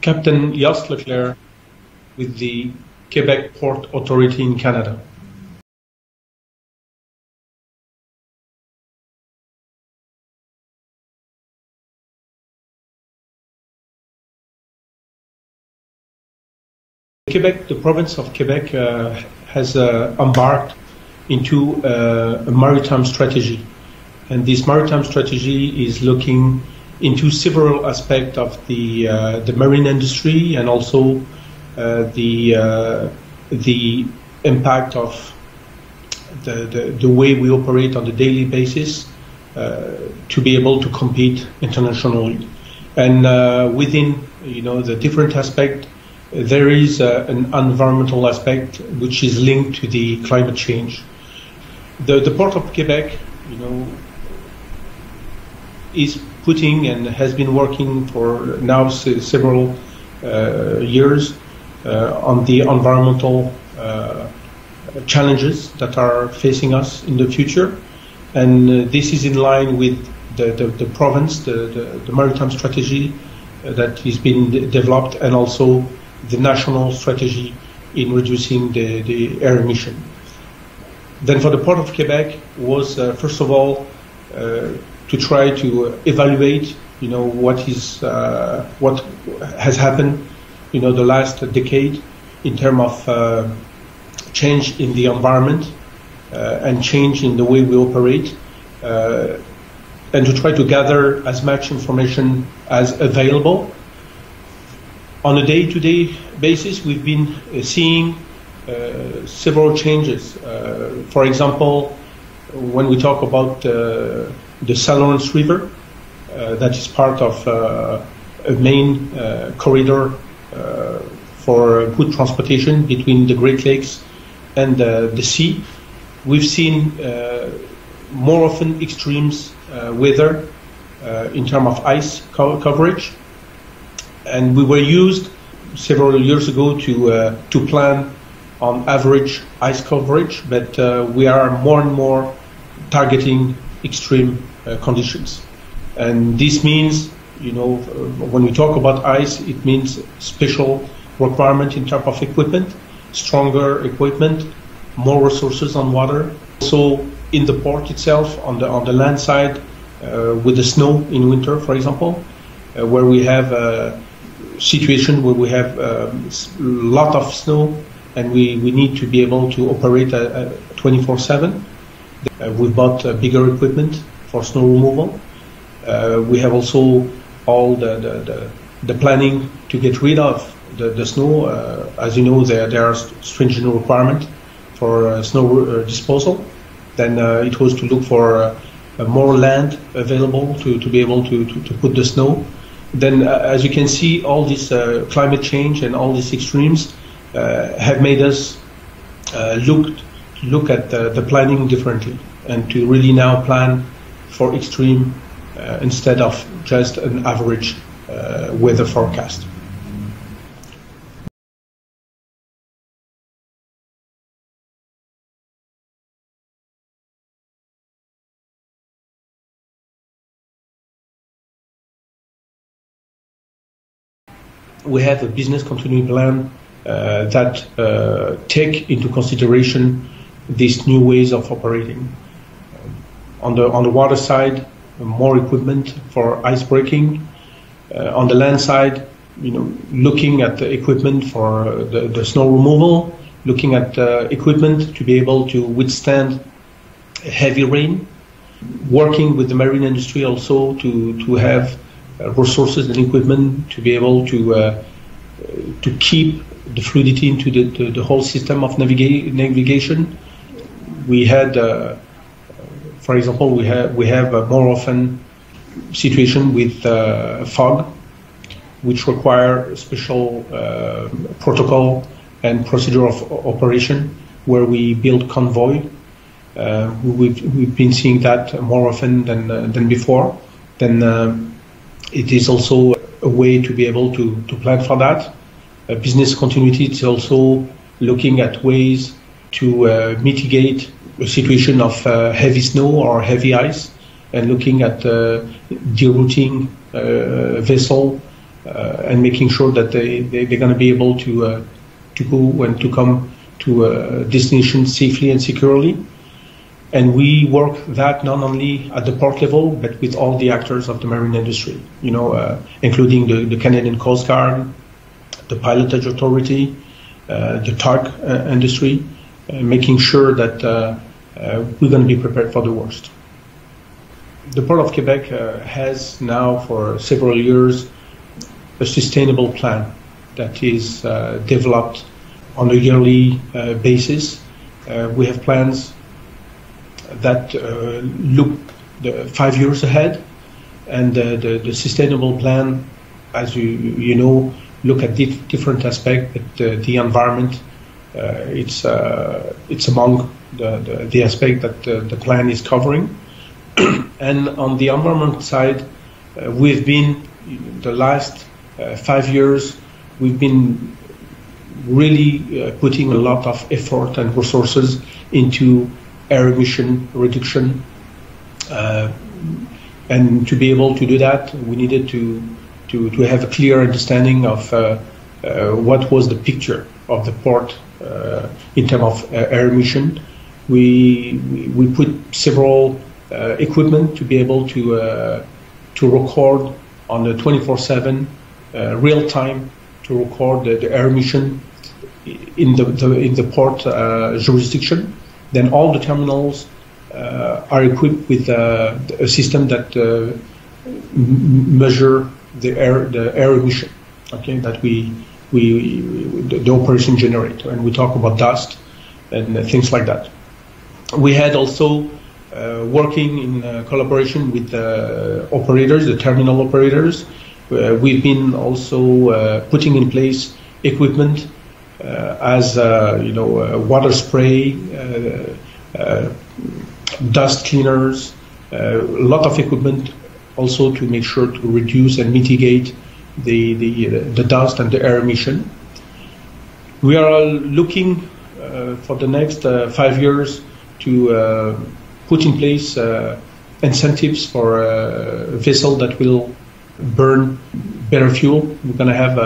Captain Yost Leclerc with the Quebec Port Authority in Canada. Quebec, the province of Quebec has embarked into a maritime strategy, and this maritime strategy is looking into several aspects of the marine industry and also the impact of the way we operate on a daily basis to be able to compete internationally. And within the different aspects, there is an environmental aspect which is linked to the climate change. The Port of Quebec, is putting and has been working for now several years on the environmental challenges that are facing us in the future, and this is in line with the province, the maritime strategy that has been developed, and also the national strategy in reducing the air emission. Then for the Port of Quebec was first of all to try to evaluate what has happened the last decade in terms of change in the environment and change in the way we operate, and to try to gather as much information as available. On a day-to-day basis, we've been seeing several changes. For example, when we talk about the St. Lawrence River, that is part of a main corridor for good transportation between the Great Lakes and the sea. We've seen more often extremes weather in terms of ice coverage, and we were used several years ago to plan on average ice coverage, but we are more and more targeting extreme conditions. And this means, when we talk about ice, it means special requirement in terms of equipment, stronger equipment, more resources on water. So in the port itself, on the land side, with the snow in winter, for example, where we have a situation where we have a lot of snow and we need to be able to operate 24/7. We bought bigger equipment for snow removal. We have also all the planning to get rid of the snow. As you know, there are stringent requirements for snow disposal. Then it was to look for more land available to be able to put the snow. Then, as you can see, all this climate change and all these extremes have made us look at the planning differently, and to really now plan for extreme instead of just an average weather forecast. We have a business continuity plan that take into consideration these new ways of operating. On the water side, more equipment for ice breaking. On the land side, looking at the equipment for the snow removal, looking at equipment to be able to withstand heavy rain. Working with the marine industry also to have resources and equipment to be able to keep the fluidity into the whole system of navigation. We had, for example, we have a more often situation with fog, which require special protocol and procedure of operation, where we build convoy. We've been seeing that more often than before. Then it is also a way to be able to plan for that. Business continuity is also looking at ways to mitigate a situation of heavy snow or heavy ice, and looking at derouting vessel and making sure that they're going to be able to go and to come to a destination safely and securely. And we work that not only at the port level, but with all the actors of the marine industry, including the Canadian Coast Guard, the Pilotage Authority, the tug industry, making sure that we're going to be prepared for the worst. The Port of Quebec has now for several years a sustainable plan that is developed on a yearly basis. We have plans that look 5 years ahead, and the sustainable plan, as you know, look at different aspects. But the environment, it's among the aspect that the plan is covering. And on the environment side, we've been the last 5 years, we've been really putting a lot of effort and resources into air emission reduction, and to be able to do that, we needed to have a clear understanding of what was the picture of the port in terms of air emission. We put several equipment to be able to record on the 24/7 real time to record the air emission in the port jurisdiction. Then all the terminals are equipped with a system that measure the air emission, okay, that the operation generate, and we talk about dust and things like that. We had also working in collaboration with the operators, the terminal operators. We've been also putting in place equipment as water spray, dust cleaners, a lot of equipment also to make sure to reduce and mitigate the dust and the air emission. We are looking for the next 5 years to put in place incentives for a vessel that will burn better fuel. We're going to have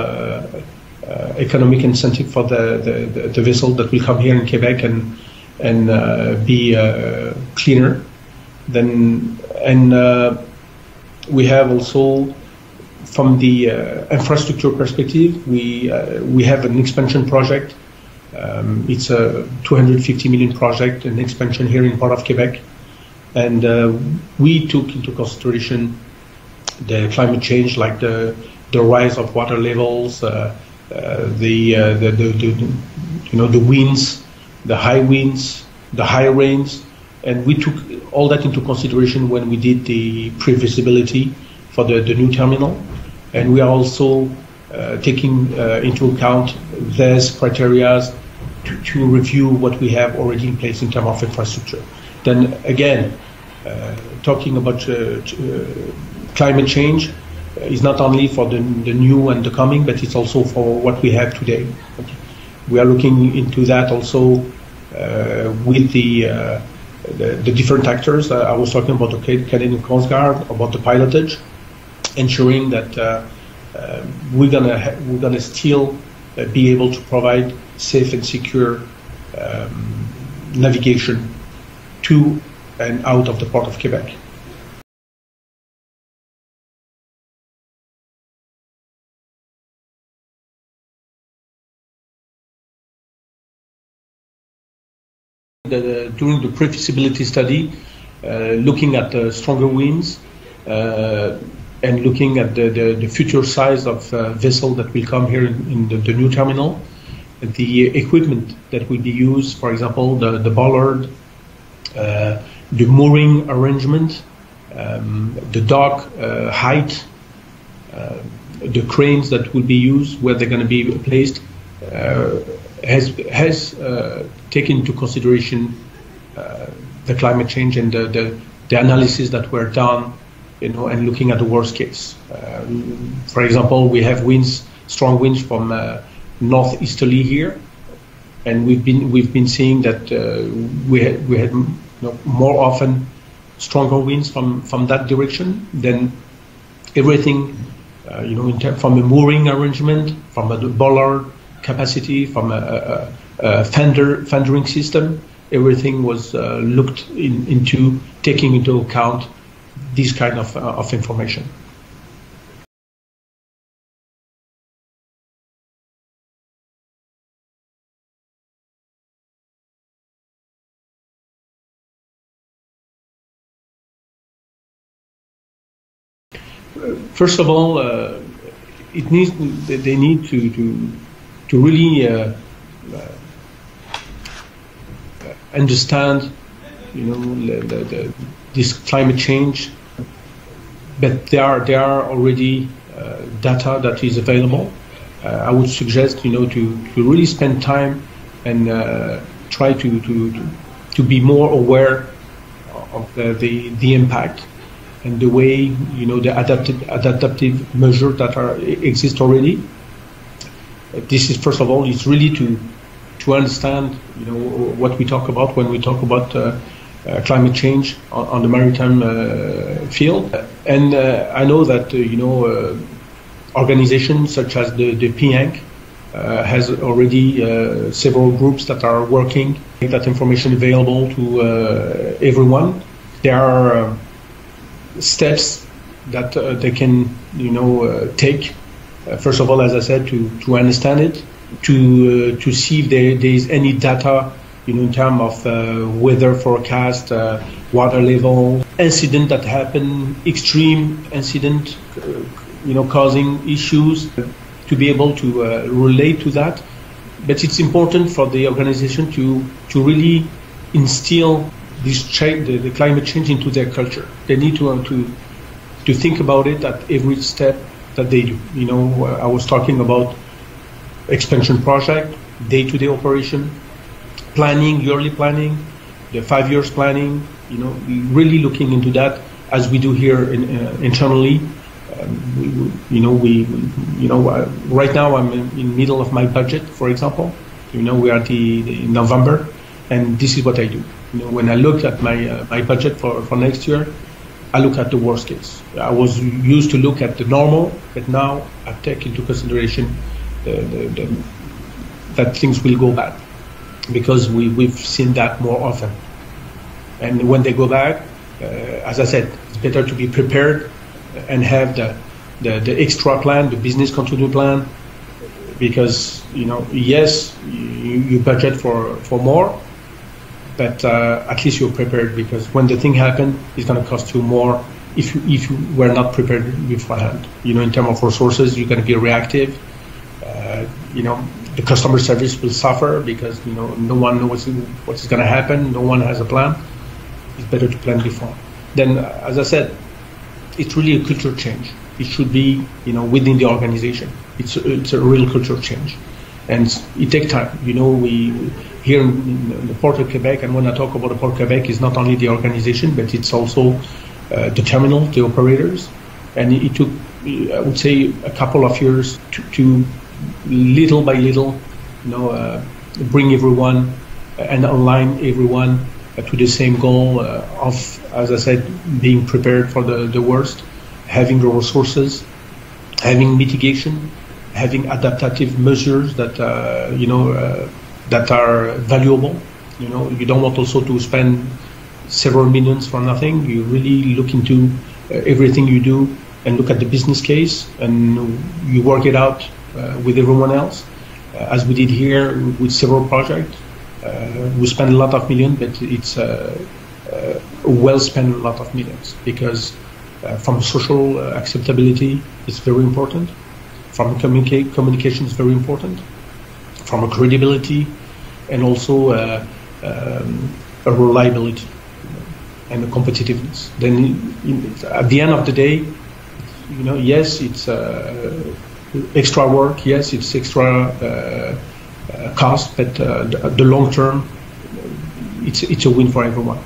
economic incentive for the vessel that will come here in Quebec and be cleaner. We have also, from the infrastructure perspective, we have an expansion project. It's a 250 million project, an expansion here in Port of Quebec, and we took into consideration the climate change, like the rise of water levels, the winds, the high winds, the high rains, and we took all that into consideration when we did the pre-feasibility for the new terminal. And we are also taking into account these criteria to review what we have already in place in terms of infrastructure. Then again, talking about climate change is not only for the new and the coming, but it's also for what we have today. Okay. We are looking into that also with the different actors. I was talking about the Canadian Coast Guard, about the pilotage, ensuring that we're gonna still be able to provide safe and secure navigation to and out of the Port of Quebec. During the pre-feasibility study, looking at the stronger winds and looking at the future size of vessel that will come here in the new terminal, the equipment that will be used, for example, the bollard, the mooring arrangement, the dock height, the cranes that will be used, where they're going to be placed, has taken into consideration the climate change and the analysis that were done, and looking at the worst case. For example, we have strong winds from northeasterly here, and we've been seeing that we had more often stronger winds from that direction. Then everything from a mooring arrangement, from a bollard capacity, from a fendering system. Everything was looked into, taking into account this kind of information. First of all, they need to really understand, this climate change. But there are already data that is available. I would suggest, to really spend time and try to be more aware of the impact and the way, the adaptive measures that exist already. This is, first of all, it's really to understand, what we talk about when we talk about climate change on the maritime field. And I know that, organizations such as the PIANC has already several groups that are working, make that information available to everyone. There are steps that they can, take. First of all, as I said, to understand it, to see if there is any data, in terms of weather forecast, water level, incident that happen, extreme incident, causing issues, to be able to relate to that. But it's important for the organization to really instill the climate change into their culture. They need to think about it at every step that they do. I was talking about expansion project, day-to-day operation, planning, yearly planning, the 5 years planning. Really looking into that as we do here internally. Right now I'm in middle of my budget, for example. We are in November, and this is what I do. When I look at my budget for next year, I look at the worst case. I was used to look at the normal, but now I take into consideration that things will go bad, because we've seen that more often. And when they go back, as I said, it's better to be prepared and have the extra plan, the business continuity plan, because yes, you budget for more, but at least you're prepared, because when the thing happens, it's going to cost you more if you were not prepared beforehand. In terms of resources, you're going to be reactive. The customer service will suffer because no one knows what's going to happen. No one has a plan. It's better to plan before. Then, as I said, it's really a culture change. It should be within the organization. It's a real culture change, and it takes time. We here in the Port of Quebec, and when I talk about the Port of Quebec, it's not only the organization, but it's also the terminal, the operators, and it took, I would say, a couple of years to little by little, bring everyone and align everyone to the same goal of, as I said, being prepared for the worst, having the resources, having mitigation, having adaptive measures that that are valuable. You don't want also to spend several millions for nothing. You really look into everything you do and look at the business case, and you work it out with everyone else, as we did here with several projects. We spend a lot of millions, but it's well spent a lot of millions, because from social acceptability, it's very important. From communication, is very important. From a credibility, and also a reliability and a competitiveness. Then, at the end of the day, yes, it's extra work. Yes, it's extra cost, but the long term, it's a win for everyone.